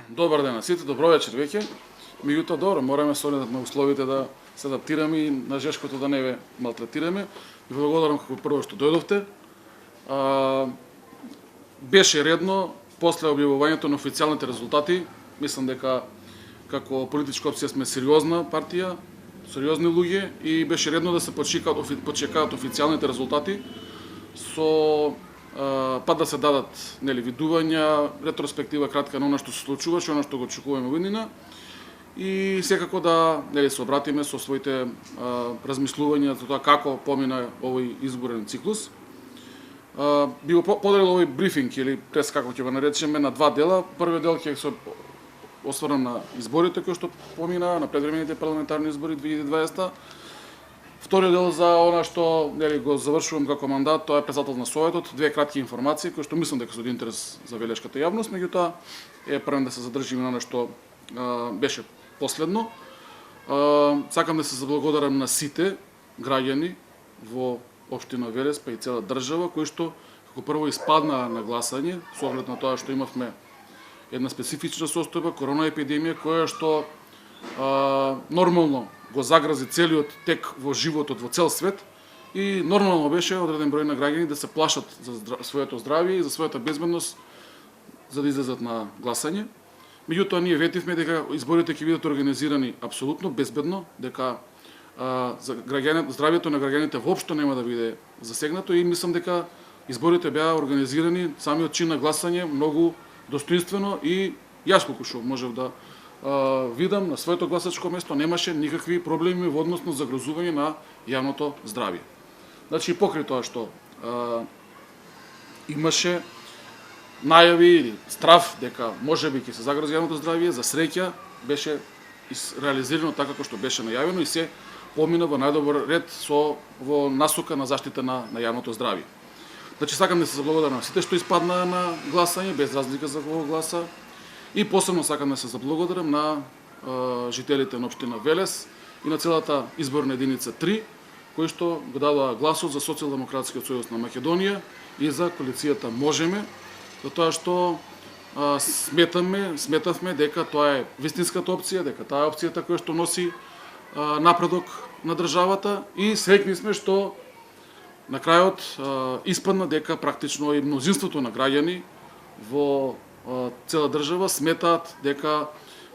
Добар ден на сите, добро вечер веќе. Меѓутоа, добро, мораме со оглед на условите да се адаптираме и на жешкото да не ве малтретираме. Ви благодарам како прво што дојдовте. Беше редно, после објавувањето на официјалните резултати, мислам дека како политичка опција сме сериозна партија, сериозни луѓе и беше редно да се почекаат официјалните резултати со па да се дадат видувања, ретроспектива кратка на она што се случуваше, она што го очекуваме во иднина и секако да се обратиме со своите размислувања за тоа како помина овој изборен циклус. Би го поделил овој брифинг или прес како ќе го наречеме на два дела. Првиот дел ќе се осврнам на изборите кои што помина, на предвремените парламентарни избори 2020. Вториот дел за она што го завршувам како мандат, тоа е председател на Советот, две кратки информации кои што мислам дека се од интерес за велешката јавност, меѓутоа е првен да се задржиме на она што беше последно. Сакам да се заблагодарам на сите граѓани во општина Велес, па и цела држава, кои што како прво испаднаа на гласање, со оглед на тоа што имавме една специфична состојба, корона епидемија, која што нормално го загрази целиот тек во животот во цел свет и нормално беше одреден број на граѓани да се плашат за своето здравје и за својата безбедност за да излезат на гласање. Меѓутоа ние ветивме дека изборите ќе бидат организирани апсолутно безбедно, дека за здравјето на граѓаните воопшто нема да биде засегнато и мислам дека изборите беа организирани самиот чин на гласање многу достоинствено и јас колку што можев да видам на своето гласачко место немаше никакви проблеми во односно загрозување на јавното здравје. Значи покрај тоа што имаше најави или страв дека можеби ќе се загрози јавното здравје, за среќа беше реализирано така како што беше најавено и се помина во најдобар ред во насока на заштита на јавното здравје. Значи сакам да се заблагодарам на сите што испаднаа на гласање без разлика за кого гласа. И посебно сакам да се заблагодарам на жителите на општина Велес и на целата изборна единица 3, кои што го дадоа гласот за Социјалдемократскиот сојуз на Македонија и за коалицијата Можеме, за тоа што сметавме дека тоа е вистинската опција, дека таа е опцијата која што носи напредок на државата и среќни сме што на крајот испадна дека практично и мнозинството на граѓани во цела држава сметаат дека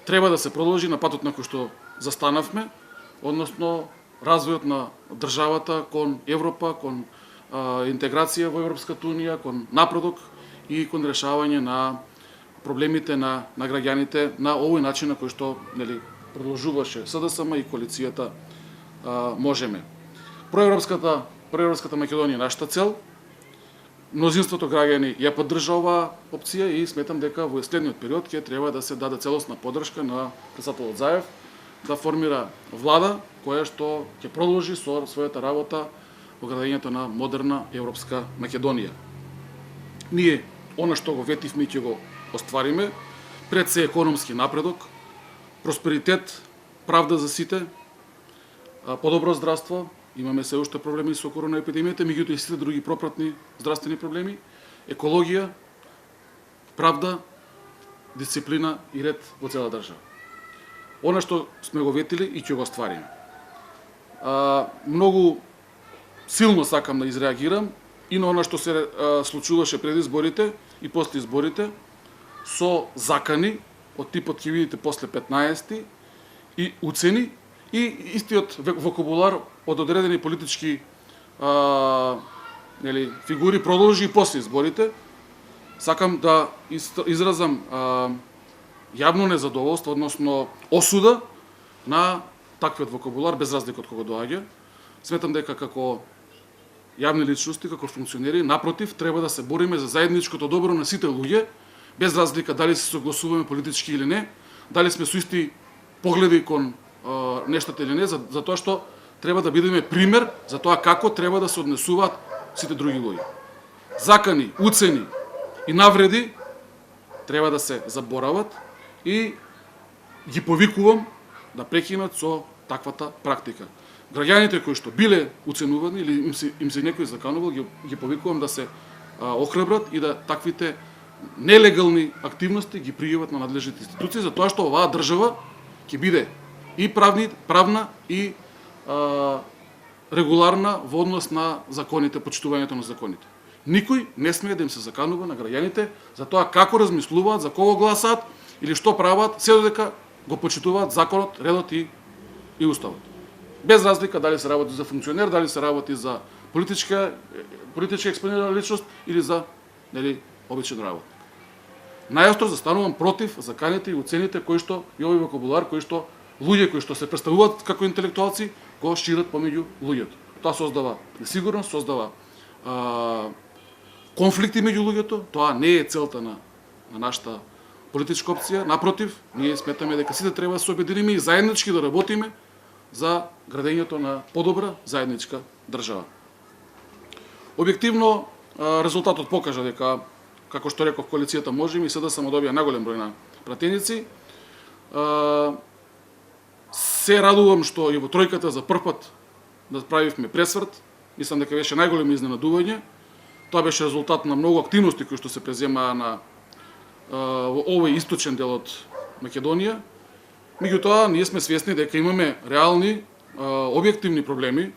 треба да се продолжи на патот на кој што застанавме, односно развојот на државата кон Европа, кон интеграција во Европската унија, кон напредок и кон решавање на проблемите на граѓаните на овој начин на кој што продолжуваше СДСМ и коалицијата Можеме. Проевропската Македонија е нашата цел. Мнозинството граѓани ја поддржа оваа опција и сметам дека во следниот период ќе треба да се даде целосна поддршка на председателот Заев да формира влада која што ќе продолжи со својата работа во градењето на модерна европска Македонија. Ние она што го ветивме ќе го оствариме, пред се економски напредок, просперитет, правда за сите, подобро здравство. Имаме се уште проблеми со корона епидемијата, меѓутоа и сите други пропратни здравствени проблеми, екологија, правда, дисциплина и ред во цела држава. Она што сме го ветили и ќе го оствариме. Многу силно сакам да изреагирам и на она што се случуваше пред изборите и после изборите со закани од типот ќе видите после 15 и уцени и истиот вокабулар од одредени политички фигури продолжи и после изборите. Сакам да изразам јавно незадоволство, односно осуда на таквиот вокабулар без разлика од кого доаѓа. Сметам дека како јавни личности, како функционери, напротив, треба да се бориме за заедничкото добро на сите луѓе, без разлика дали се согласуваме политички или не, дали сме со исти погледи кон нештата или не, за тоа што треба да бидеме пример за тоа како треба да се однесуваат сите други луѓе. Закани, уцени и навреди треба да се заборават и ги повикувам да прекинат со таквата практика. Граѓаните кои што биле уценувани или им се некој заканувал, ги повикувам да се охрабрат и да таквите нелегални активности ги пријават на надлежните институции, затоа што оваа држава ќе биде и правна и регуларна во однос на законите, почитувањето на законите. Никој не смее да им се заканува на граѓаните за тоа како размислуваат, за кого гласаат или што прават, се додека го почитуваат законот, редот и уставот. Без разлика дали се работи за функционер, дали се работи за политичка експонирана личност или за обичен работник. Најостро застанувам против заканите и уцените кои што и овој вокабулар кои што луѓе кои што се представуваат како интелектуалци го шират помеѓу луѓето. Тоа создава несигурност, создава конфликти меѓу луѓето. Тоа не е целта на нашата политичка опција. Напротив, ние сметаме дека сите треба да се обединиме и заеднички да работиме за градењето на подобра заедничка држава. Објективно, резултатот покажа дека, како што реков, коалицијата Можеме и СДСМ добија наголем број на пратеници. Се радувам што и во тројката за прв пат да правивме пресврт. Мислам дека беше најголемо изненадување. Тоа беше резултат на многу активности кои што се преземаа во овој источен дел од Македонија. Меѓутоа, ние сме свесни дека имаме реални, објективни проблеми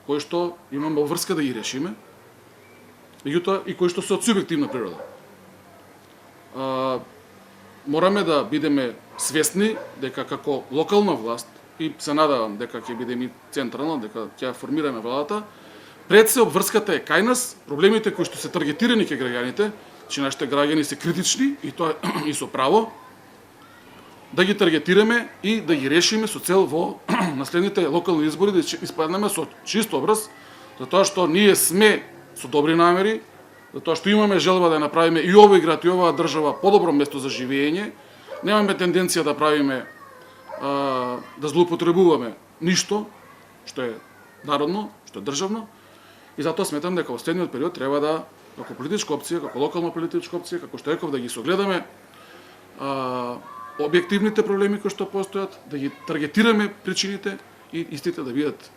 кои што имаме врска да ги решиме, меѓутоа и кои што се од субјективна природа. Мораме да бидеме свесни дека како локална власт, и се надавам дека ќе бидеме и централна, дека ќе формираме владата, пред се обврската е кај нас, проблемите кои што се таргетирани кај граѓаните, че нашите граѓани се критични и тоа и со право, да ги таргетираме и да ги решиме со цел во наследните локални избори да испаднеме со чист образ, затоа што ние сме со добри намери, затоа што имаме желба да направиме и овој град и оваа држава подобро место за живење, немаме тенденција да правиме да злоупотребуваме ништо што е народно, што е државно, и затоа сметам дека во следниот период треба да, како политичка опција, како локална политичка опција, како што реков, да ги согледаме објективните проблеми кои што постојат, да ги таргетираме причините и истите да бидат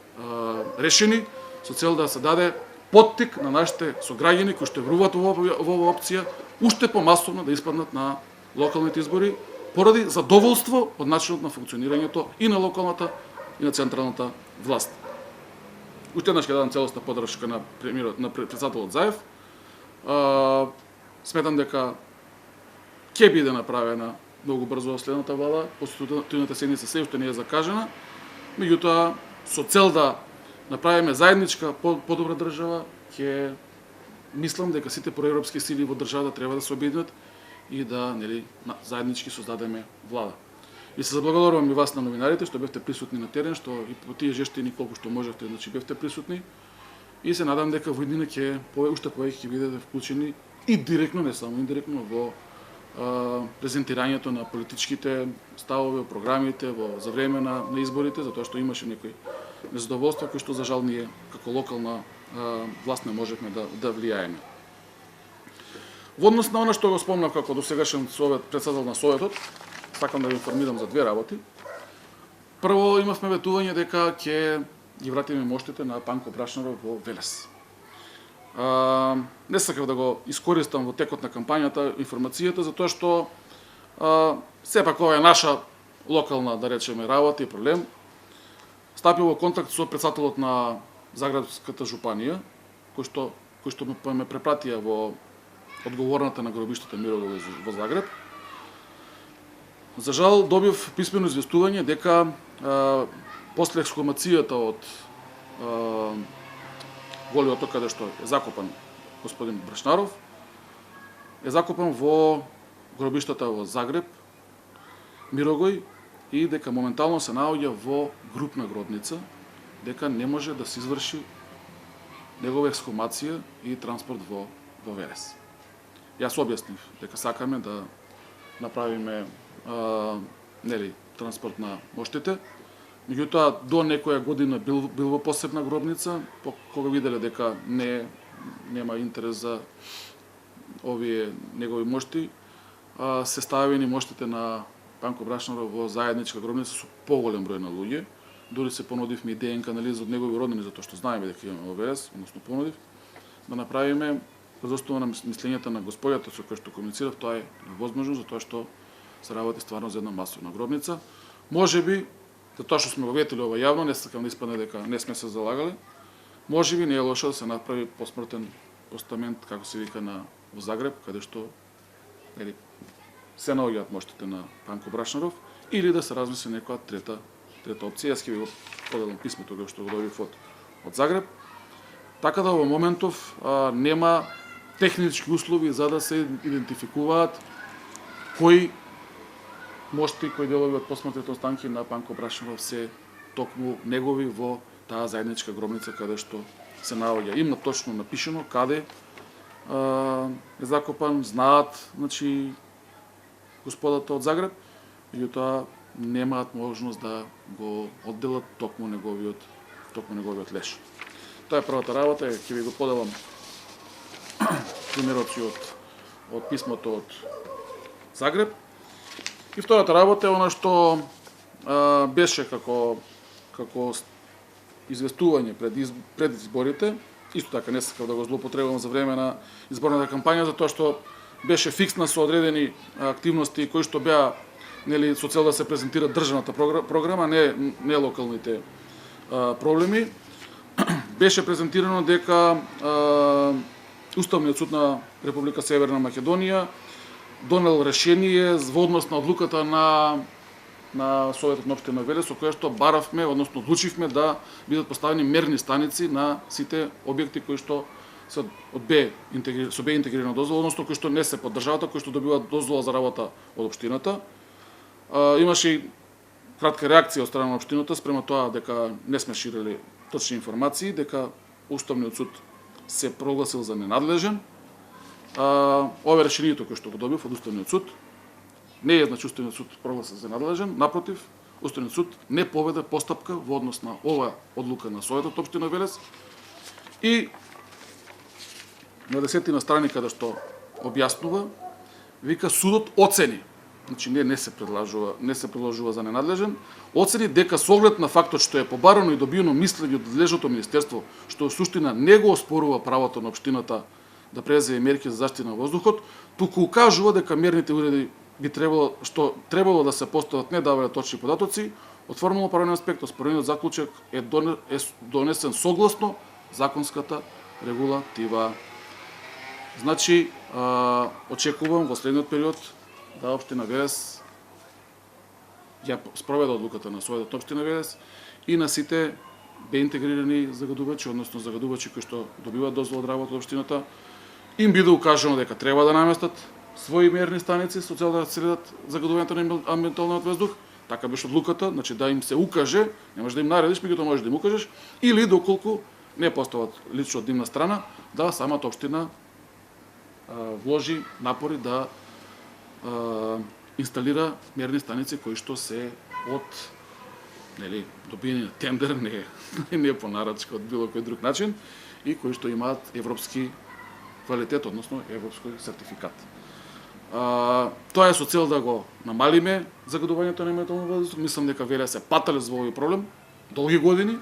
решени со цел да се даде поттик на нашите сограѓани кои што веруваат во оваа опција уште помасовно да испаднат на локалните избори поради задоволство од начинот на функционирањето и на локалната и на централната власт. Уште еднаш ќе дадам целосна поддршка на претседателот Заев. Сметам дека ќе биде направена многу брзо следната влада, конституционната седница се уште не е закажена, меѓутоа со цел да направиме заедничка подобра држава, ќе мислам дека сите проевропски сили во државата треба да се обединат и да заеднички создадеме влада. И се заблагодарувам и вас на новинарите што бевте присутни на терен, што и по тие жештини колку што можевте, значи бевте присутни. И се надам дека во иднина ќе уште повеќе ќе бидете вклучени и директно, не само индиректно, во презентирањето на политичките ставови, програмите за време на изборите, затоа што имаше некои незадоволства кои што за жал ние како локална власт не можевме да влијаеме. Во однос на она што го спомнав како досегашен председател на Советот, сакам да ви информирам за две работи. Прво, имавме ветување дека ќе ги вратиме моштите на Панко Брашнаров во Велес. Не сакав да го искористам во текот на кампањата информацијата, затоа што сепак ова е наша локална, да речеме, работа и проблем. Стапил во контакт со председателот на Загребската жупанија, кој што ме препратија во одговорната на гробиштата Мирогово во Загреб. За жал добив писмено известување дека после ексхумацијата од голиот оток каде што е закопан господин Брашнаров, е закопан во гробиштата во Загреб, Мирогој, и дека моментално се наоѓа во групна гробница, дека не може да се изврши негова ексхумација и транспорт во Велес. Јас објаснив дека сакаме да направиме транспорт на моштите, меѓутоа до некоја година бил во посебна гробница, кога виделе дека нема интерес за овие негови мошти, се ставени моштите на Панко Брашнаров во заедничка гробница со поголем број на луѓе. Дори се понудивме и ДНК анализа од негови роднини, затоа што знаеме дека имаме во Велес, односно понудив, да направиме врз основа на мислењата на господјата со кој што комуницирав, тоа е невозможно, затоа што се работи стварно за една масовна гробница. Можеби, затоа што сме го ветили ова јавно, не сакам да испадне дека не сме се залагале, можеби не е лошо да се направи посмртен постамент, како се вика во Загреб, каде што се наоѓаат моштите на Панко Брашнаров, или да се размисли некоја трета опција. Јас ќе ви го поделам писмото кој што го добив од Загреб. Така да во моментов нема технички услови за да се идентификуваат кои мошти, кои делови од посмртните останки на Панко Брашнаров се токму негови во таа заедничка гробница каде што се наоѓа. Има точно напишено каде е закопан, знаат, значи, господата од Загреб, меѓутоа немаат можност да го одделат токму неговиот леш. Тоа е првата работа, ќе ви го поделам примероци од писмото од Загреб. И втората работа е она што беше како известување пред изборите. Исто така не сакав да го злоупотребувам за време на изборната кампања, затоа што беше фиксна со одредени активности кои што беа со цел да се презентира државната програма, не локалните проблеми. Беше презентирано дека Уставниот суд на Република Северна Македонија донел решение во однос на одлуката на Советот на општина Велес, со која што баравме, односно одлучивме да бидат поставени мерни станици на сите објекти кои што се со Б интегрирана дозвола, односно кои што не се под државата, кои што добиваат дозвола за работа од општината. Имаше и кратка реакција од страна на општината спрема тоа дека не сме ширили точни информации, дека Уставниот суд се прогласил за ненадлежен. Ова решението кој што го добив од Уставниот суд не е значи Уставниот суд прогласил за ненадлежен, напротив, Уставниот суд не поведе постапка во однос на ова одлука на Советот општина Велес и на 10 страни каде што објаснува, вика судот оцени, значи не се предложува за ненадлежен, оцени дека со оглед на фактот што е побарано и добиено мислење од надлежното министерство, што во суштина не го оспорува правото на општината да преземе мерки за заштита на воздухот, туку укажува дека мерните уреди требало да се постават не давале точни податоци, од формално правен аспект оспорениот заклучок е донесен согласно законската регулатива. Значи, очекувам во следниот период да општина Велес ја спроведе одлуката на Советот општина Велес и на сите Б интегрирани загадувачи, односно загадувачи кои што добиваат дозвола од работа од општината, им биде укажано дека треба да наместат своји мерни станици со цел да средат загадувањето на амбиенталниот воздух. Така беше одлуката, значи да им се укаже, не можеш да им наредиш, меѓутоа можеш да им укажеш, или доколку не постават лично од нивна страна, да самата општина вложи напори да инсталира мерни станици кои што се од добиени на тендер, не по нарачка од било кој друг начин, и кои што имаат европски квалитет, односно европски сертификат. Тоа е со цел да го намалиме загадувањето на амбиенталниот воздух. Мислам дека Велес се патале за овој проблем долги години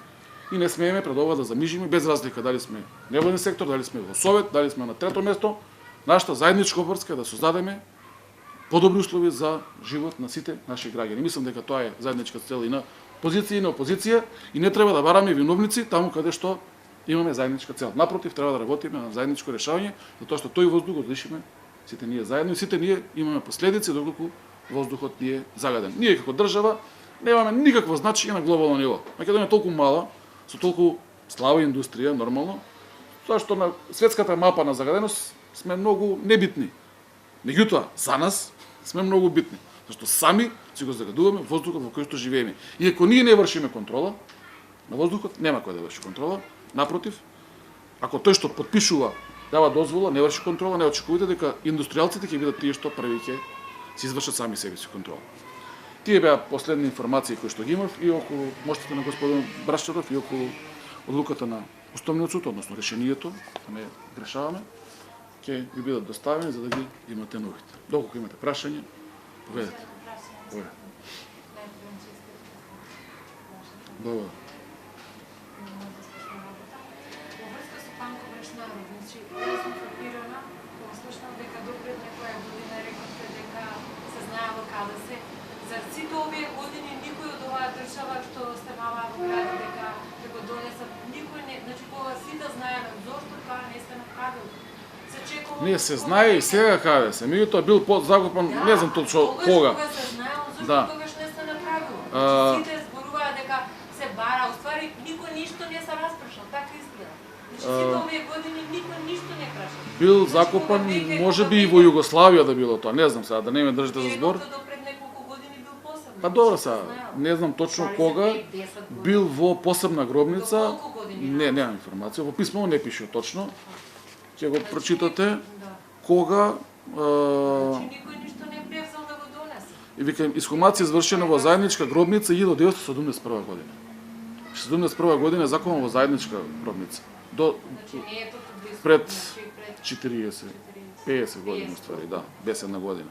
и не смееме пред ова да замижиме, без разлика дали сме невладен сектор, дали сме во Совет, дали сме на трето место. Нашата заедничка обврска е да создадеме подобри услови за живот на сите наши граѓани. Мислам дека тоа е заедничка цел и на позиција и на опозиција и не треба да бараме виновници таму каде што имаме заедничка цел. Напротив, треба да работиме на заедничко решавање, затоа што тој воздух го дишиме сите ние заедно и сите ние имаме последици доколку воздухот ни е загаден. Ние како држава немаме никакво значење на глобално ниво. Македонија е толку мала, со толку слаба индустрија, нормално, тоа што на светската мапа на загаденост сме многу небитни. Меѓутоа, за нас сме многу битни, зашто сами си го загадуваме воздухот во кој што живееме. И ако ние не вршиме контрола на воздухот, нема кој да врши контрола. Напротив, ако тој што подпишува дава дозвола, не врши контрола, не очекувате дека индустријалците ќе бидат тие што први ќе си извршат сами себе си контрола. Тие беа последни информации кои што ги имав и околу моштите на господин Брашчаров и околу одлуката на Уставниот суд, односно решението, да не грешаваме, ќе ви бидат доставени за да ги имате новите. Доколку имате прашање, поведете. Благодарам. Во врска со Панко Брашнаров, значи, јас сум фрапирана слушнав дека допред некоја година рековте дека се знаело каде се. За сите овие години никој од оваа држава што останала во градот дека го донесат, никој не, значи кога сите знаеле, зошто тоа не се направило? Се чекува. Не се знае и сега каде се. Меѓутоа бил закупан, не знам точно кога. Кога се знаело, зошто Да. тогаш не се направило? Значи сите зборуваа дека се бара, уствари никој ништо не се распрашал, така изгледа. Значи сите овие години никој ништо не праша. Бил закупан, можеби и во Југославија да било тоа, не знам сега, да не ме држите за збор. Пред неколку години бил посебно. Па добро сега, не знам точно кога бил во посебна гробница. Не, немам информација, во писмо не пише точно. Ќе го прочитате кога Никој ништо не превзел да го донесе. и викам исхумација извршена во заедничка гробница 1971 година. 1971 година е закупан во заедничка гробница. До Значи не е тоа близко. пред Значи, 40, 50 години ствари, да, без една година.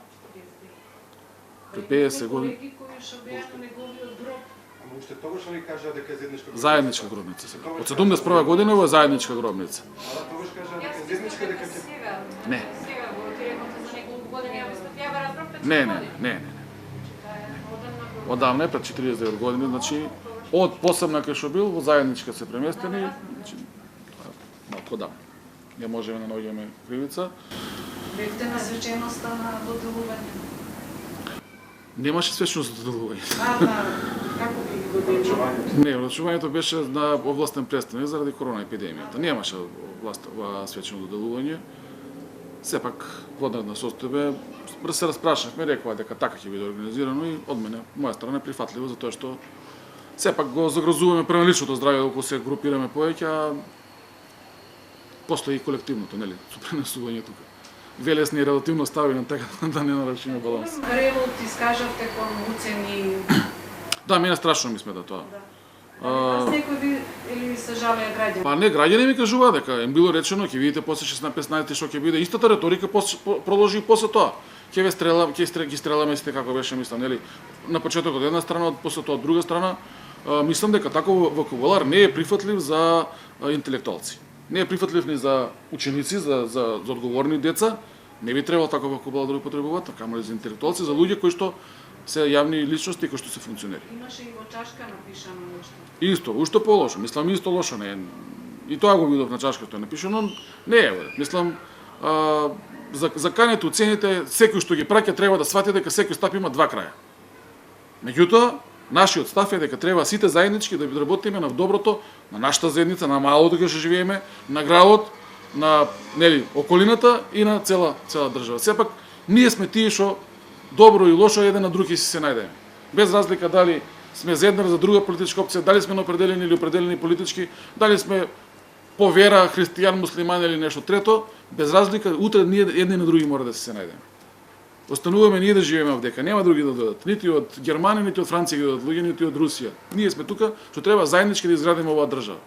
Пред 50 години. Колеги кои што беа на неговиот гроб. Ама уште тогаш ли кажа дека е заедничка гробница? Заедничка гробница сега. Од 71 година е заедничка гробница. Ала тогаш кажа дека Јас е заедничка дека ќе сега. Не. Сега го ти рековте за неколку години, ја мислам, ја бе разбрав пред Не, 4 не, години. не, не. Тоа е одамна го. Одамна е пред 49 години, значи од посебна кај што бил во заедничка се преместени, значи малку одамна. Не можеме да наоѓаме кривица. Бевте на свеченоста на доделување. Немаше свечност за доделување. Како би го делувате? Не, врачувањето беше на областен представник заради корона епидемијата. Немаше свечено доделување. Сепак, водна состојба, се распрашавме, рекоа дека така ќе биде организирано и од мене, моја страна е прифатливо, затоа што сепак го загрозуваме прво личното здравје, доколку се групираме повеќе, а постои и колективното, нели, со пренесување тука. Велесни и релативно стави така да не нарушиме баланс. Револт искажавте кон уцени. Да, мене страшно ми смета тоа. Аз некој ви или ви се жалеа граѓани? Па не, граѓани ми кажуваа дека им било речено, ќе видите после 16-15 што ќе биде. Истата реторика продолжи и после тоа. Ќе ве стрелам, ќе стреламе сите како беше, мислам, нели? На почетокот од една страна, после тоа од друга страна, мислам дека таков вокабулар не е прифатлив за интелектуалци. Не е прифатлив ни за ученици, за одговорни деца. Не би требало таков вокабулар да го употребуваат, камо за интелектуалци, за луѓе кои што се јавни личности и кои што се функционери. Имаше и во чашка напишано нешто. Исто, уште полошо, мислам исто лошо не е. И тоа го видов на чашката е напишано, не е, бе. Мислам, за канете уцените, секој што ги праќа треба да свати дека секој стап има два краја. Меѓутоа, нашиот став е дека треба сите заеднички да работиме на доброто на нашата заедница, на малото кај што живееме, на градот, на нели околината и на цела држава. Сепак ние сме тие што добро и лошо еден на друг ќе се најдеме. Без разлика дали сме за една или за друга политичка опција, дали сме на определени или определени политички, дали сме по вера христијан, муслиман или нешто трето, без разлика утре ние едни на други мора да се најдеме. Остануваме ние да живееме овдека, нема други да дојдат, нити од Германија, нити од Франција да дојдат луѓе, нити од Русија. Ние сме тука, што треба заеднички да изградиме оваа држава.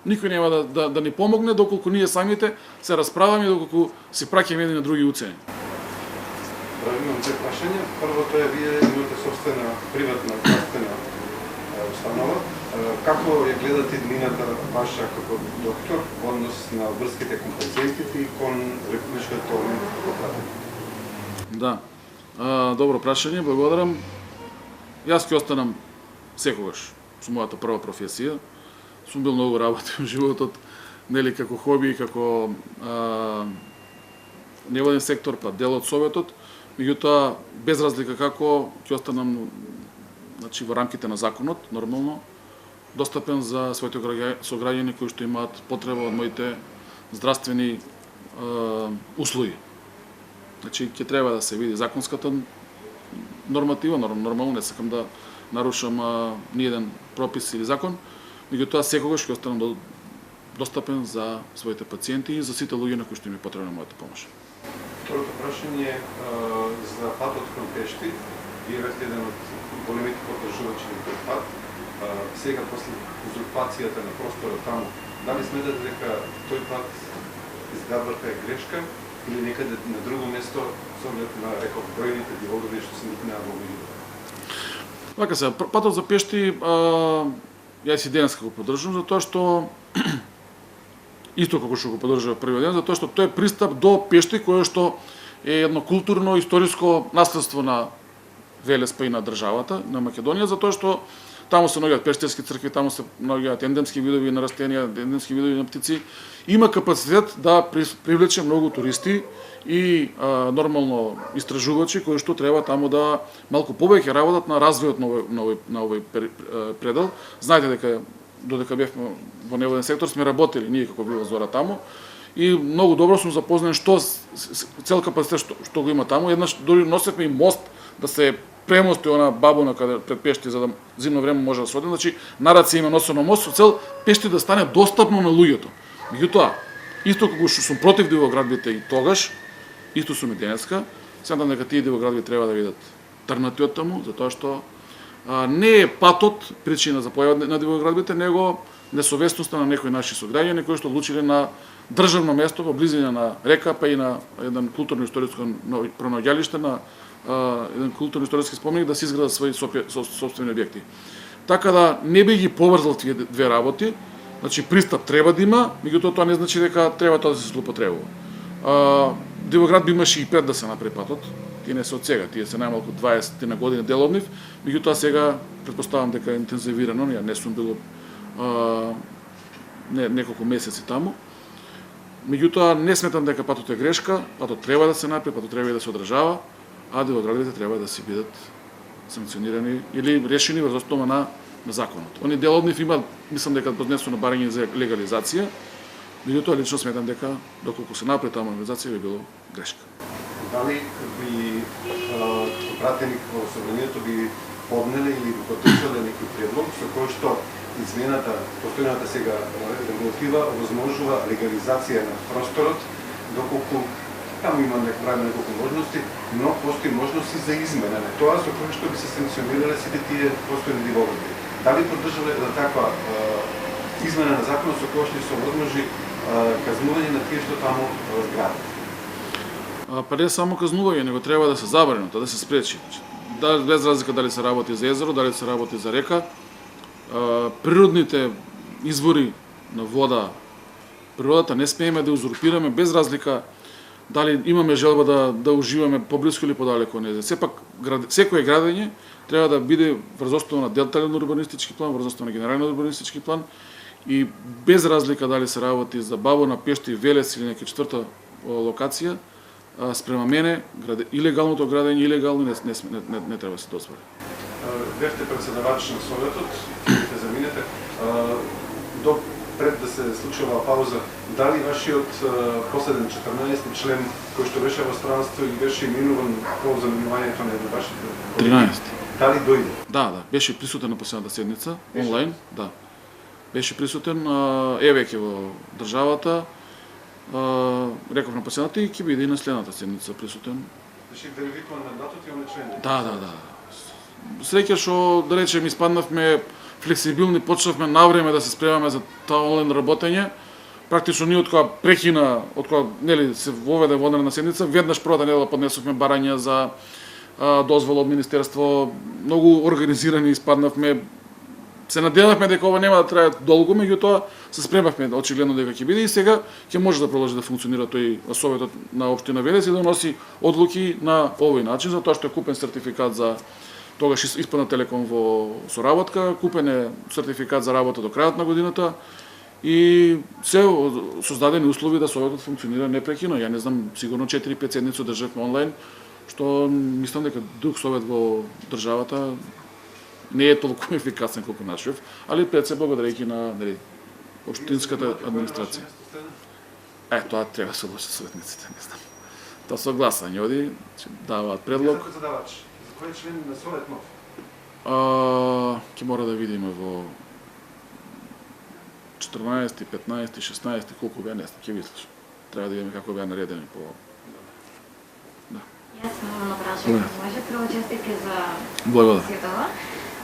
Никој нема да ни помогне доколку ние самите се расправаме, доколку се праќаме едни на други уцени. Имам две прашања. Првото е, вие имате собствена приватна здравствена установа. Како ја гледате иднината ваша како доктор во однос на врските кон пациентите и кон републичката организација? Да. Добро прашање, благодарам. Јас ќе останам секогаш со мојата прва професија. Сум бил многу работи во животот, нели како хоби, како невладен сектор, па дел од Советот. Меѓутоа, без разлика како, ќе останам значи, во рамките на законот, нормално, достапен за своите сограѓани кои што имаат потреба од моите здравствени услуги. Значи, ќе треба да се види законската норматива, нормално не сакам да нарушам ниеден пропис или закон, меѓутоа секогаш ќе останам достапен за своите пациенти и за сите луѓе на кои што им е потребна мојата помош. Второто прашање е за патот кон Пешти. Вие бевте еден од големите поддржувачи на тој пат. Сега, после узурпацијата на просторот таму, дали сметате дека тој пат изградбата е грешка или некаде на друго место со оглед на, реков, бројните дилогови што се никога нема могли да... Така се, патот за Пешти, јас и денеска го поддржувам, затоа што исто како што го поддржува првиот ден, затоа што тој е пристап до Пешти, кое што е едно културно историско наследство на ВЛСП и на државата, на Македонија, затоа што таму се наоѓаат пештерски цркви, таму се наоѓаат ендемски видови на растенија, ендемски видови на птици. Има капацитет да привлече многу туристи и нормално истражувачи кои што треба таму да малку повеќе работат на развојот на овој предел. Знаете дека додека бевме во неводен сектор сме работели ние како Бива Зора таму и многу добро сум запознаен што цел капацитет што го има таму. Еднаш дури носевме и мост да се премости она бабуна каде пред Пешти за да зимно време може да се оди, значи на раце има носено мост со цел Пешти да стане достапно на луѓето. Меѓутоа, исто како што сум против дивоградбите и тогаш, исто сум и денеска, сметам дека тие дивоградби треба да видат трнати од таму, затоа што не е патот причина за појава на дивоградбите, него несовесноста на некои наши сограѓани кои што одлучиле на државно место во близина на река, па и на еден културно-историско пронаоѓалиште на еден културно-историски споменик да се изградат своји сопствени објекти. Така да не би ги поврзал тие две работи, значи пристап треба да има, меѓутоа тоа не значи дека треба тоа да се злоупотребува. Дивоградби имаше и пред да се направи патот, тие не се од сега, тие се најмалку 20 на години дел од нив, меѓутоа сега претпоставам дека е интензивирано, ја не сум бил неколку месеци таму. Меѓутоа не сметам дека патот е грешка, патот треба да се направи, патот треба да се одржава, а дивоградбите треба да си бидат санкционирани или решени врз основа на законот. Они дел од нив има, мислам дека поднесено барање за легализација, меѓутоа лично сметам дека доколку се направи таа легализација би било грешка. Дали би пратеник во собранието би поднеле или би поддржале некој предлог со кој што измената, постојната сега регулатива овозможува легализација на просторот, доколку таму има неколку можности, но постои можности за измена на тоа со кој што би се санкционирале сите тие постојни дивоградби. Дали поддржале за таква измена на законот со кој што се овозможи казнување на тие што таму градат? Па не само казнување, него треба да се забрани, да се спречи. Без разлика дали се работи за езеро, дали се работи за река, природните извори на вода, природата не смееме да узурпираме без разлика дали имаме желба да уживаме поблиску или подалеку од неа. Сепак секое градење треба да биде врз основа на детален урбанистички план, врз основа на генерален урбанистички план и без разлика дали се работи за Бабуна, Пешти, Велес или нека четврта локација, спрема мене илегалното градење илегално не треба да се дозволи. Бевте председавач на Советот, ќе заминете, до пред да се случува пауза, дали вашиот последен 14 член кој што беше во странство и беше именуван по заменувањето на вашите 13. Дали дојде? Да, беше присутен на последната седница, онлайн, да. Беше присутен, е веќе во државата, реков на последната и ќе биде и на следната седница присутен. Беше верификуван мандатот и он е член? Да. Среќа што, да речем, испаднавме флексибилни, почнавме навреме да се спремаме за таа онлайн работење. Практично ние од кога прекина, од кога нели се воведе вонредна седница, веднаш првата недела поднесовме барања за дозвола од министерство, многу организирани испаднавме. Се надевавме дека ова нема да трае долго, меѓутоа се спремавме очигледно дека ќе биде и сега ќе може да продолжи да функционира тој Советот на општина Велес и да носи одлуки на овој начин, затоа што е купен сертификат за тогаш испадна Телеком во соработка, купен е сертификат за работа до крајот на годината и се создадени услови да Советот функционира непрекино. Ја не знам, сигурно 4-5 седници државме онлайн, што мислам дека друг совет во државата не е толку ефикасен колку нашиот, али пред се благодарејќи на општинската администрација. Тоа треба да се одлучат советниците, не знам. Тоа со гласање оди, даваат предлог. Кој член на Совет нов? Ќе мора да видиме во 14, 15, 16, колку беа, не знам, ќе видиш. Треба да видиме како беа наредени по... Да. Јас морам да прашам, може прво честитки за Благодарам. светова.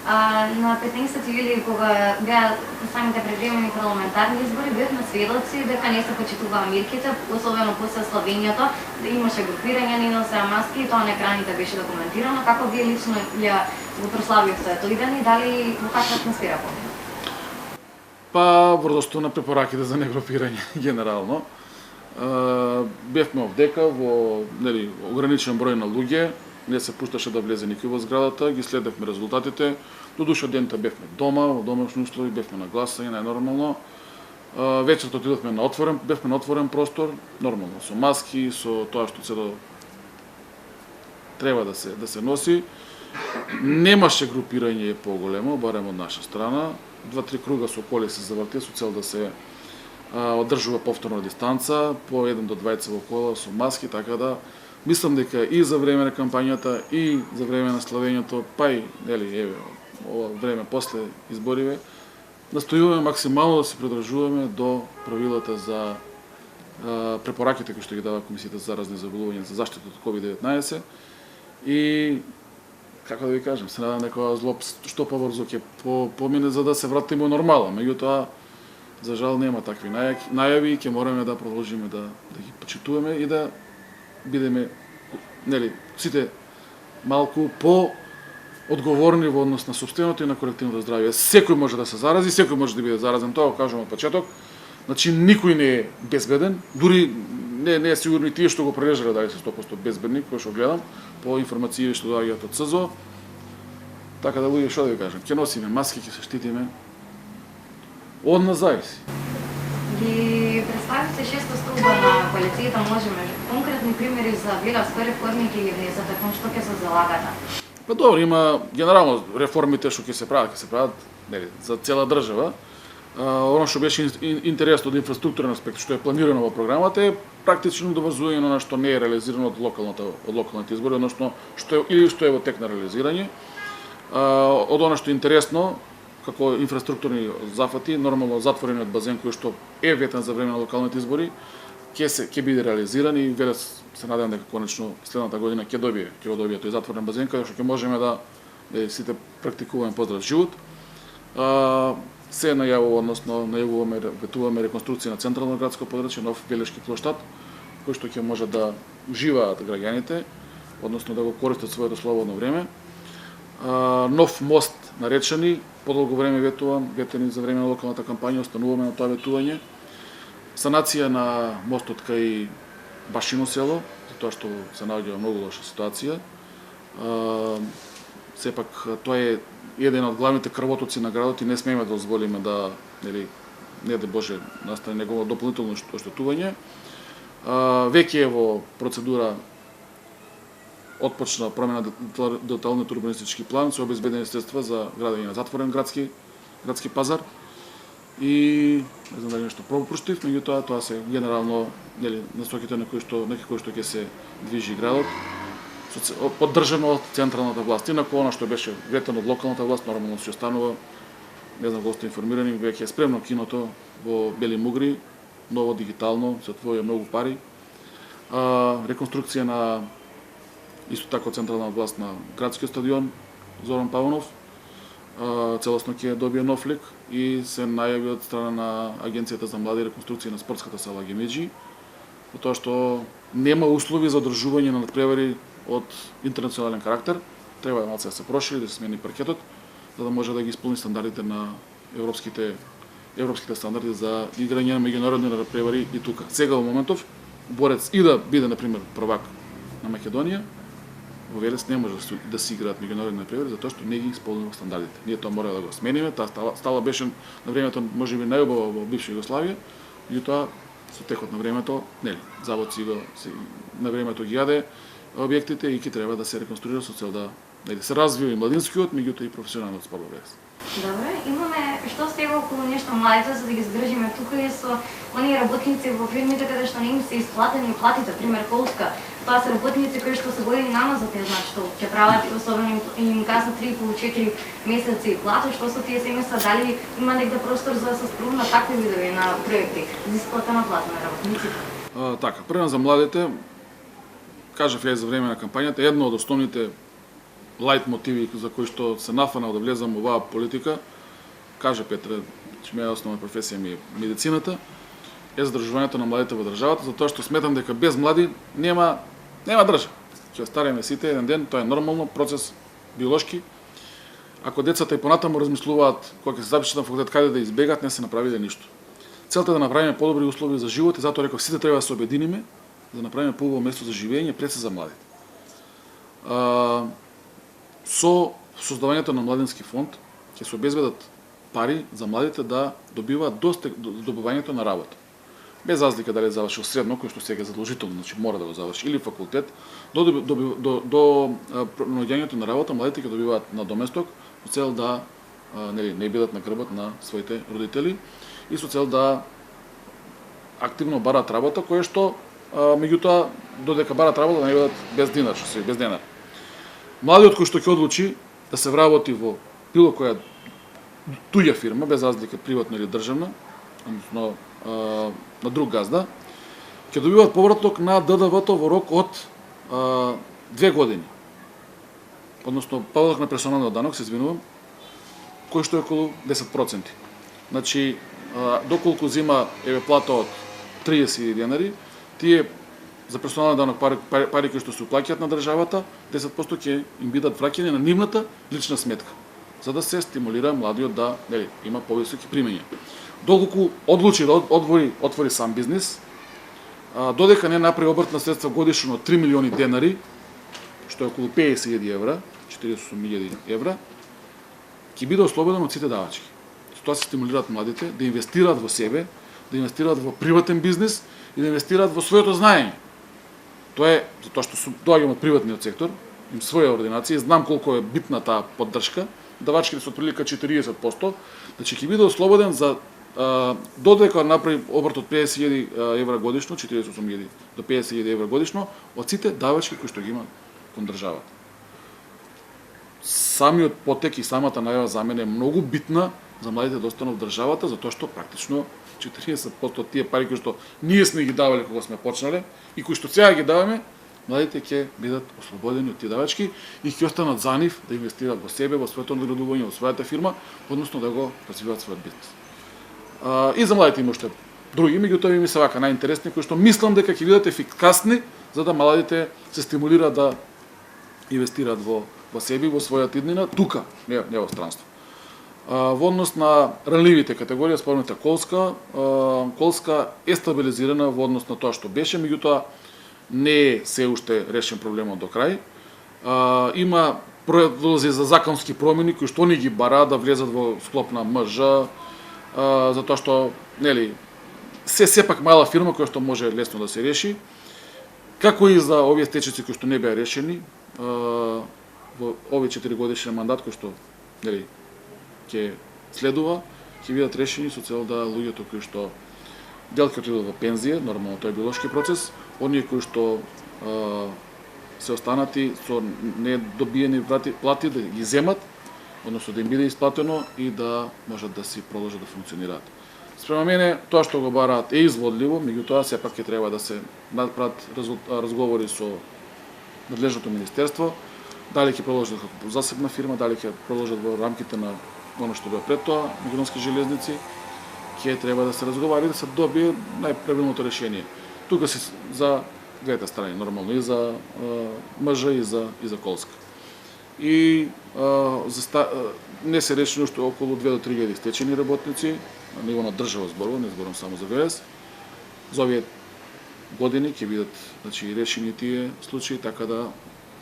На 15 јули, кога беа самите превремени парламентарни избори, бевме сведоци дека не се почитуваа мирките, особено после Словенијата, да имаше групирање, не носеа маски и тоа на екраните беше документирано. Како вие лично ја го прославивте тој ден и дали во каква атмосфера помина? па врзостта на препораките за негрупирање генерално. Бевме овдека во ограничен број на луѓе, не се пушташе да влезе никој во зградата, ги следевме резултатите. Додуша дента бевме дома, во домашни услови, бевме на гласање, најнормално. Вечерта отидовме бевме на отворен простор, нормално, со маски, со тоа што се треба да се носи. Немаше групирање поголемо, барем од наша страна. 2-3 круга со коли се завртија со цел да се одржува повторна дистанца, по 1 до 2 во кола со маски, така да мислам дека и за време на кампањата и за време на славењето, па и ова време после избориве, настојуваме максимално да се придржуваме до правилата за препораките кои што ги дава Комисијата за заразни заболувања за заштита од COVID-19 и како да ви кажам, се надам дека зло што побрзо ќе помине за да се вратиме нормално. Меѓутоа, за жал нема такви најави и ќе мораме да продолжиме да ги почитуваме и да бидеме сите малку по одговорни во однос на сопственото и на колективното здравје. Секој може да се зарази, секој може да биде заразен, тоа го кажувам од почеток. Значи никој не е безбеден, дури не е сигурно и тие што го прележале дали се 100% безбедни, кој што гледам по информации што доаѓаат од СЗО. Така да луѓе, што да ви кажам, ќе носиме маски, ќе се штитиме. Од нас зависи. Ги представите 6 столба на коалицијата можеме конкретни примери за билавска реформи ќе ги внесете, кон што ќе се залагате? Па добро, има генерално реформите што ќе се прават за цела држава. Оно што беше интересно од инфраструктурен аспект што е планирано во програмата е практично доврзување на што не е реализирано од локалните избори, односно што е во тек на реализирање. Од она што е интересно како инфраструктурни зафати, нормално затворениот базен кој што е ветен за време на локалните избори ќе биде реализиран и се надевам дека конечно следната година ќе добие тој затворен базен каде што ќе можеме да сите практикуваме поздрав живот. Се најавуваме, ветуваме реконструкција на централно градско подрачје, нов Велешки плоштад, кој што ќе може да уживаат граѓаните, односно да го користат своето слободно време. Нов мост на Речани, подолго време ветени за време на локалната кампања, остануваме на тоа ветување. Санација на мостот кај Башино село, затоа што се наоѓа во многу лоша ситуација. Сепак тоа е еден од главните крвотоци на градот и не смееме да дозволиме да, не да Боже, настане негово дополнително оштетување. Веќе е во процедура отпочна промена деталниот урбанистички план со обезбедени средства за градење на затворен градски пазар. И не знам дали нешто пропуштив, меѓутоа тоа се генерално насоките на кои што ќе се движи градот, поддржано од централната власт. Инаку она што беше ветено од локалната власт нормално се останува. Не знам колку сте информирани, веќе е спремно киното во Бели Мугри, ново дигитално, се отвоја многу пари. Реконструкција на исто така централна власт на градскиот стадион Зоран Паванов, целосно ќе добие нов лик и се најави од страна на Агенцијата за млади реконструкција на спортската сала Гемеджи, затоа што нема услови за одржување на надпревари од интернационален карактер. Треба малце да се прошири, да се смени паркетот, за да може да ги исполни стандардите на европските стандарди за играње на меѓународни надпревари и тука. Сега во моментов борец и да биде на пример prvак на Македонија, во Велес не може да се играат меѓународни надпревари затоа што не ги исполнува стандардите. Ние тоа мора да го смениме, таа стала беше на времето можеби најубава во бивша Југославија, меѓутоа со текот на времето, завод си на времето ги јаде објектите и ќе треба да се реконструира со цел да се развива и младинскиот, меѓутоа и професионалниот спорт во Велес. Добре, имаме што сега околу нешто младите за да ги задржиме тука и со оние работници во фирмите каде што не им се исплатени платите, пример Колска. Тоа се работници кои што се години намазат, значи што ќе прават особено им каса 3,5-4 месеци плата, што со тие семејства дали има негде простор за да се спрувна такви видови на проекти за исплатена плата на работниците? Така, према за младите, кажав ја за време на кампањата, едно од основните лајт мотиви за кои што се нафанал да влезам во оваа политика, каже Петре, че моја основна професија ми е медицината, е задржувањето на младите во државата, затоа што сметам дека без млади нема држава. Ќе остареме сите еден ден, тоа е нормално, процес биолошки. ако децата и понатаму размислуваат кога ќе се запишат на факултет каде да избегат, не се направиле ништо. Целта е да направиме подобри услови за живот и затоа реков сите треба да се обединиме за да направиме поубаво место за живење пред се за младите. Со создавањето на младински фонд ќе се обезбедат пари за младите да добиваат до добивањето на работа. Без разлика дали завршил средно, кој што сега е задолжително, значи мора да го заврши, или факултет, до наоѓањето на работа младите ќе добиваат надоместок со цел да не бидат на грбот на своите родители и со цел да активно барат работа, кое што меѓутоа додека барат работа да не бидат без динар, без денар. Младиот кој што ќе одлучи да се вработи во било која туѓа фирма, без разлика приватна или државна, односно на друг газда, ќе добиваат повраток на ДДВ-то во рок од 2 години. Односно повраток на персоналниот данок, се извинувам, кој што е околу 10%. Значи, доколку зима плата од 30 денари, тие за персонален данок пари кои што се уплаќаат на државата, 10% ќе им бидат враќани на нивната лична сметка, за да се стимулира младиот да има повисоки примања. Доколку одлучи да отвори сам бизнис, додека не направи обрт на средства годишно 3 милиони денари, што е околу 50.000 евра, 48.000 евра, ќе биде ослободен од сите давачки. Со тоа се стимулираат младите да инвестираат во себе, да инвестираат во приватен бизнис и да инвестираат во своето знаење. Тоа е затоа што доаѓам од приватниот сектор, им своја ординација, знам колку е битна таа поддршка, давачките се отприлика 40%, значи ќе биде ослободен за додека направи обрт од 50.000 евра годишно, 48.000 до 50.000 евра годишно, од сите давачки кои што ги има кон државата. Самиот потек и самата најава за мене е многу битна за младите да останат в државата, затоа што практично 40% од тие пари кои што ние сме ги давале кога сме почнале и кои што сега ги даваме, младите ќе бидат ослободени од тие давачки и ќе останат за нив да инвестираат во себе, во своето надградување, во својата фирма, односно да го развиваат својот бизнес. И за младите има уште други, меѓутоа ми се вака најинтересни кои што мислам дека ќе бидат ефикасни за да младите се стимулираат да инвестираат во себе и во својата иднина тука, не во странство. Во однос на ранливите категории, спомнете Колска, Колска е стабилизирана во однос на тоа што беше, меѓутоа не е се уште решен проблемот до крај. Има предлози за законски промени кои што они ги бара да влезат во склоп на МЖ, затоа што се сепак мала фирма која што може лесно да се реши, како и за овие стечици кои што не беа решени во овој 4 годишен мандат кој што ќе следува, ќе бидат решени со цел да луѓето кои што делки отидат во пензија, нормално тоа е биолошки процес, оние кои што се останати со недобиени плати да ги земат, односно да им биде исплатено и да можат да си продолжат да функционираат. Спрема мене, тоа што го бараат е изводливо, меѓутоа сепак ќе треба да се направат разговори со надлежното министерство, дали ќе продолжат како засебна фирма, дали ќе продолжат во рамките на оно што бе пред тоа, Македонски железници, ќе треба да се разговари да се добие најправилното решение. Тука се за двете страни, нормално и за МЖ и за Колска. И не се решени уште околу 2 до 3.000 стечени работници, на ниво на држава зборувам, не зборувам само за ВС. За овие години ќе бидат решени тие случаи, така да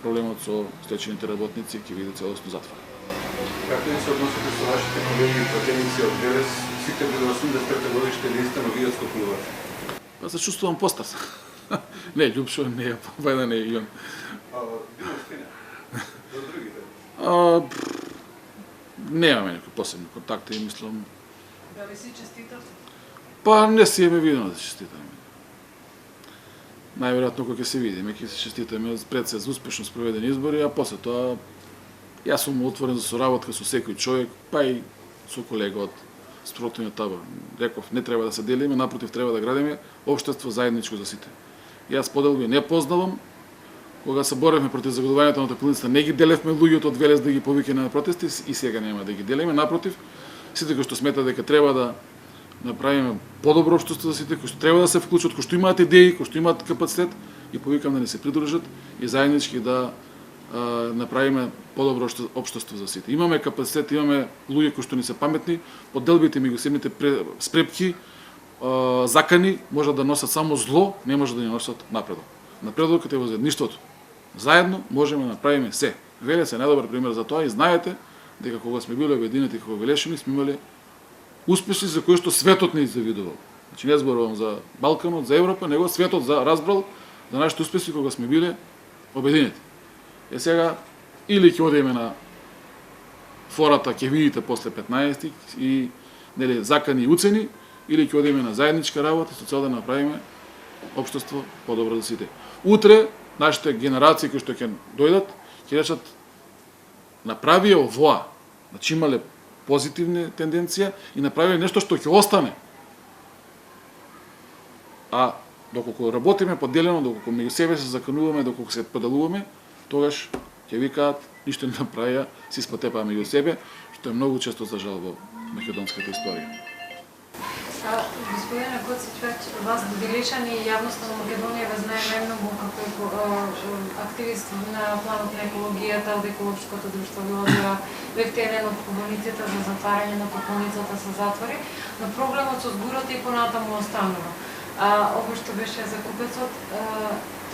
проблемот со стечените работници ќе биде целосно затворен. Како се односите со вашите колеги и пратеници од ВС, сите до 85 годиште листа навијат со клубата? Се чувствувам постар. Не, Љупшо не е, вајда не е и он. Било стине? За другите? Немаме некои посебни контакти и мислам... Да ви си честитат? Па не си ме видено да честитаме. Најверојатно кога ќе се видиме, ќе се честитаме пред се за успешно спроведени избори, а после тоа јас сум отворен за соработка со секој човек, па и со колега од спротивниот табор. Реков, не треба да се делиме, напротив треба да градиме општество заедничко за сите. Јас поделби не познавам, кога се боревме против загадувањето на топилницата, не ги делевме луѓето од Велес да ги повикаме на протести и сега нема да ги делиме, напротив, сите кои што сметат дека треба да направиме подобро општество за сите, кои што треба да се вклучат, кои што имаат идеи, кои што имаат капацитет, и повикам да не се придружат и заеднички да направиме подобро општество за сите. Имаме капацитет, имаме луѓе кои што ни се паметни, поделбите меѓусебните спрепки, закани можат да носат само зло, не може да ни носат напредок. Напредокот е во заедништвото. Заедно можеме да направиме се. Велес е најдобар пример за тоа и знаете дека кога сме биле обединети како Велешани сме имале успеши за кои што светот не завидувал. Значи не зборувам за Балканот, за Европа, него светот разбрал за нашите успеси кога сме биле обединети. Сега или ќе одиме на фората, ќе видите после 15 и нели закани и уцени, или ќе одиме на заедничка работа со цел да направиме општество подобро за сите. Утре нашите генерации кои што ќе дојдат ќе речат направија овоа, значи имале позитивна тенденција и направиле нешто што ќе остане. А доколку работиме поделено, доколку меѓу себе се закануваме, доколку се поделуваме, тогаш ќе викаат ништо не направија, си спотепаа меѓу себе, што е многу често за жал во македонската историја. Господине Коцич, вас Велешани и јавноста на Македонија ве знае најмногу како активист на планот на екологијата, од еколошкото друштво ви одбора, бевте еден од поборниците за затварање на Копилницата се затвори, но проблемот со зборот и понатаму останува. Ово што беше за купецот,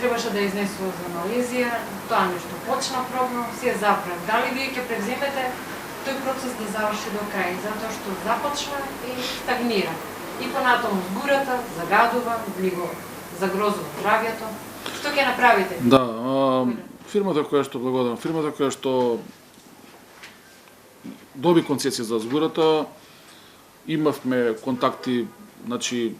требаше да изнесува за Малезија, тоа нешто почна пробно, си е запрет. Дали вие ќе превземете тој процес да заврши до крај, затоа што започна и стагнира. И понатаму збурата, загадува, го загрозува здравјето. Што ќе направите? Да, фирмата која што благодарам, фирмата која што доби концесија за збурата, имавме контакти, значи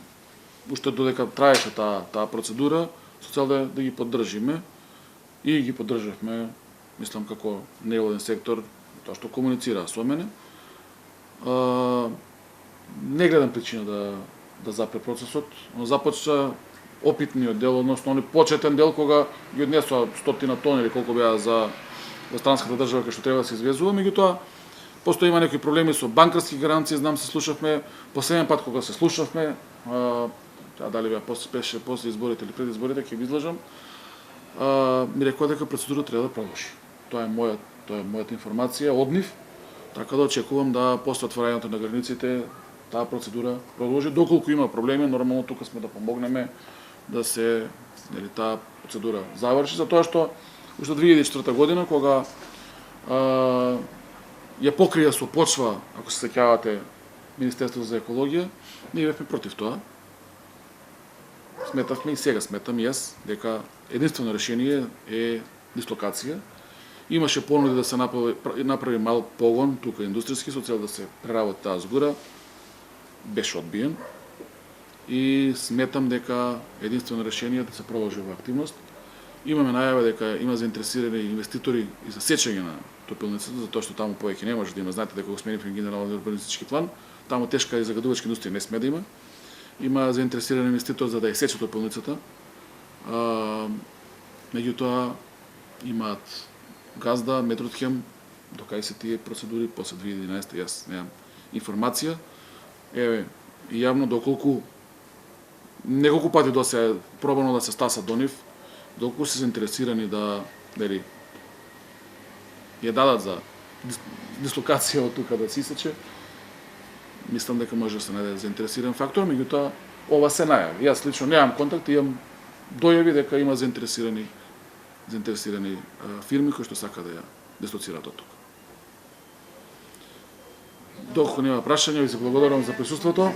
уште додека траеше таа процедура, со цел да ги поддржиме и ги поддржавме, мислам како невладен сектор, тоа што комуницира со мене. Не гледам причина да запре процесот, но започна опитниот дел, односно оној почетен дел кога ги однесоа 100 тони или колку беа за странската држава кај што треба да се извезува, меѓутоа постои има некои проблеми со банкарски гаранции, знам се слушавме, последен пат кога се слушавме, дали беа после изборите или пред изборите, ќе ги излажам, ми рекоа дека процедурата треба да продолжи. Тоа е мојата информација од нив, така да очекувам да после отворањето на границите таа процедура продолжи. Доколку има проблеми, нормално тука сме да помогнеме да се таа процедура заврши, затоа што уште 2004 година кога ја покрија со почва, ако се сеќавате, Министерството за екологија, ние бевме против тоа. Сметавме и сега сметам и јас дека единствено решение е дислокација. Имаше понуди да се направи мал погон, тука индустријски, со цел да се преработи таа збура. Беше одбиен. И сметам дека единствено решение е да се продолжи оваа активност. Имаме најава дека има заинтересирани инвеститори и за сечење на топилницата, затоа што таму повеќе не може да има. Знаете дека го сменивме генерален урбанистички план, таму тешка и загадувачка индустрија не сме да има. Има заинтересиран инвеститор за да ја сече топилницата. Меѓутоа имаат газда, Метротхем, докај се тие процедури, после 2011 јас немам информација. Еве, и јавно доколку неколку пати до се пробано да се стаса до нив, доколку се заинтересирани да ја дадат за дислокација од тука да се исече, мислам дека може да се најде заинтересиран фактор, меѓутоа ова се најави. Јас лично немам контакт, имам дојави дека има заинтересирани фирми кои што сака да ја дислоцираат од тука. Доколку нема прашања, ви се благодарам за присуството.